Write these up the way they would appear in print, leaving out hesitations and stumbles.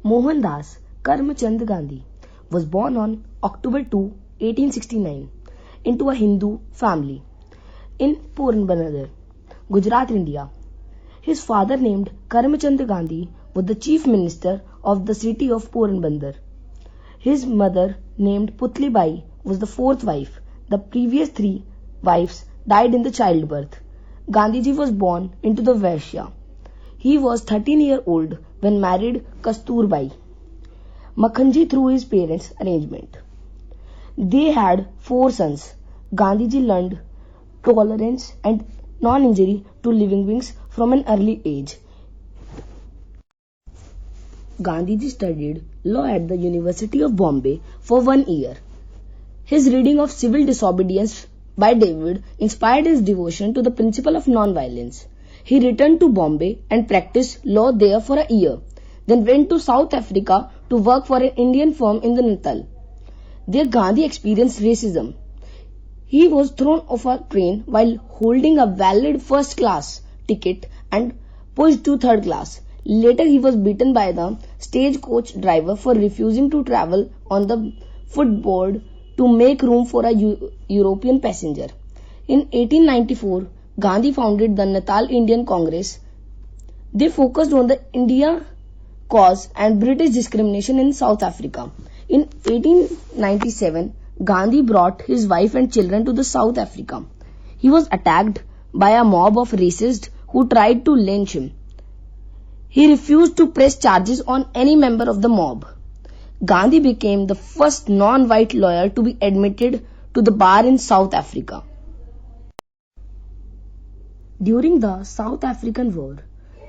Mohandas Karamchand Gandhi was born on October 2, 1869, into a Hindu family in Poranbandar, Gujarat, India. His father, named Karamchand Gandhi, was the chief minister of the city of Poranbandar. His mother, named Putli Bai, was the fourth wife. The previous three wives died in the childbirth. Gandhiji was born into the Vaishya. He was 13 years old when married Kasturbai Makhanji through his parents' arrangement. They had 4 sons. Gandhiji learned tolerance and non-injury to living beings from an early age. Gandhiji studied law at the University of Bombay for 1 year. His reading of Civil Disobedience by David inspired his devotion to the principle of non-violence. He returned to Bombay and practiced law there for a year, then went to South Africa to work for an Indian firm in the Natal. There Gandhi experienced racism. He was thrown off a train while holding a valid first class ticket and pushed to third class. Later he was beaten by the stagecoach driver for refusing to travel on the footboard to make room for a European passenger. In 1894, Gandhi founded the Natal Indian Congress. They focused on the India cause and British discrimination in South Africa. In 1897, Gandhi brought his wife and children to the South Africa. He was attacked by a mob of racists who tried to lynch him. He refused to press charges on any member of the mob. Gandhi became the first non-white lawyer to be admitted to the bar in South Africa. During the South African War,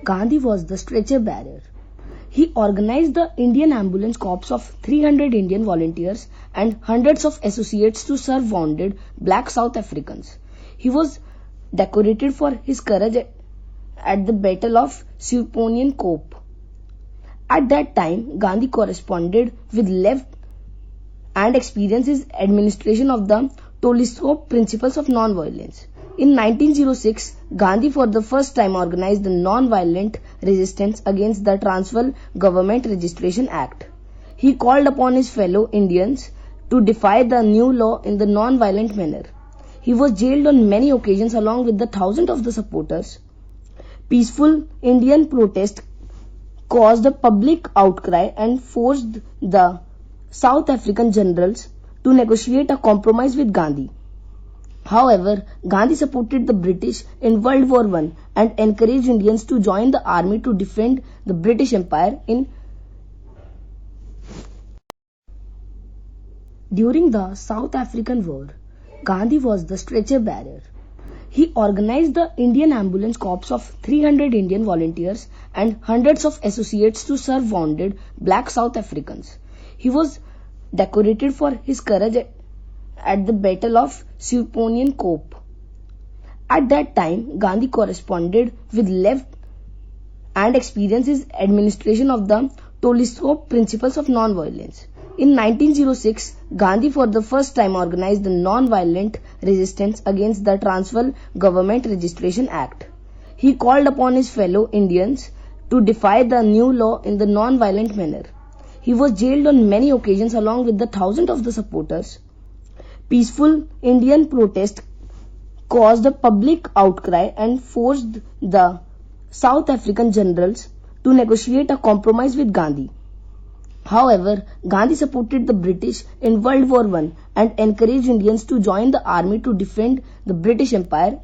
Gandhi was the stretcher bearer. He organized the Indian Ambulance Corps of 300 Indian volunteers and hundreds of associates to serve wounded black South Africans. He was decorated for his courage at the Battle of Sepoanian Cope. At that time, Gandhi corresponded with left and experienced his administration of the Telescope Principles of Non-Violence. In 1906, Gandhi for the first time organized the non-violent resistance against the Transvaal Government Registration Act. He called upon his fellow Indians to defy the new law in the non-violent manner. He was jailed on many occasions along with the thousands of the supporters. Peaceful Indian protest caused a public outcry and forced the South African generals to negotiate a compromise with Gandhi. However, Gandhi supported the British in World War I and encouraged Indians to join the army to defend the British Empire. During the South African War, Gandhi was the stretcher bearer. He organized the Indian Ambulance Corps of 300 Indian volunteers and hundreds of associates to serve wounded black South Africans. He was decorated for his courage at the Battle of Sepoanian Cope. At that time, Gandhi corresponded with left and experienced his administration of the Telescope Principles of Non-Violence. In 1906, Gandhi for the first time organized the non-violent resistance against the Transvaal Government Registration Act. He called upon his fellow Indians to defy the new law in the non-violent manner. He was jailed on many occasions along with the thousands of the supporters. Peaceful Indian protest caused a public outcry and forced the South African generals to negotiate a compromise with Gandhi. However, Gandhi supported the British in World War I and encouraged Indians to join the army to defend the British Empire.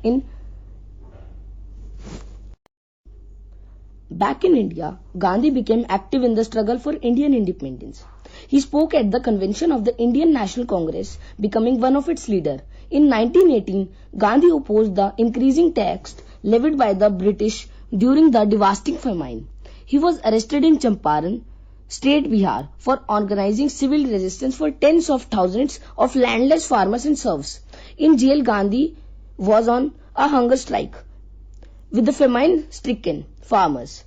Back in India, Gandhi became active in the struggle for Indian independence. He spoke at the convention of the Indian National Congress, becoming one of its leaders. In 1918, Gandhi opposed the increasing tax levied by the British during the devastating famine. He was arrested in Champaran, State Bihar, for organizing civil resistance for tens of thousands of landless farmers and serfs. In jail, Gandhi was on a hunger strike with the famine-stricken farmers.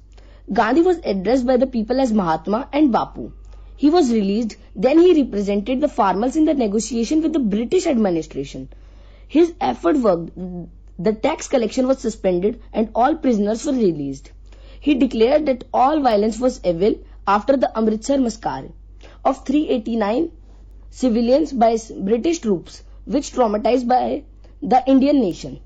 Gandhi was addressed by the people as Mahatma and Bapu. He was released, then he represented the farmers in the negotiation with the British administration. His effort worked. The tax collection was suspended and all prisoners were released. He declared that all violence was evil. after the Amritsar massacre of 389 civilians by British troops, which traumatized by the Indian nation.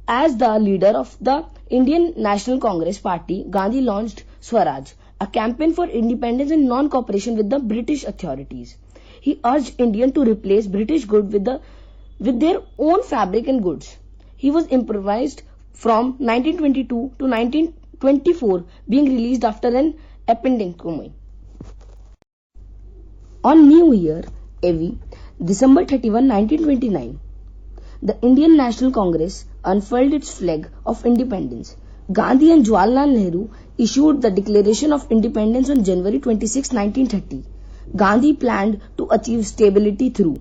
As the leader of the Indian National Congress Party, Gandhi launched Swaraj, a campaign for independence and non-cooperation with the British authorities. He urged Indians to replace British goods with their own fabric and goods. He was improvised from 1922 to 1924, being released after an appendectomy. On New Year Eve, December 31, 1929, the Indian National Congress unfurled its flag of independence. Gandhi and Jawaharlal Nehru issued the Declaration of Independence on January 26, 1930. Gandhi planned to achieve stability through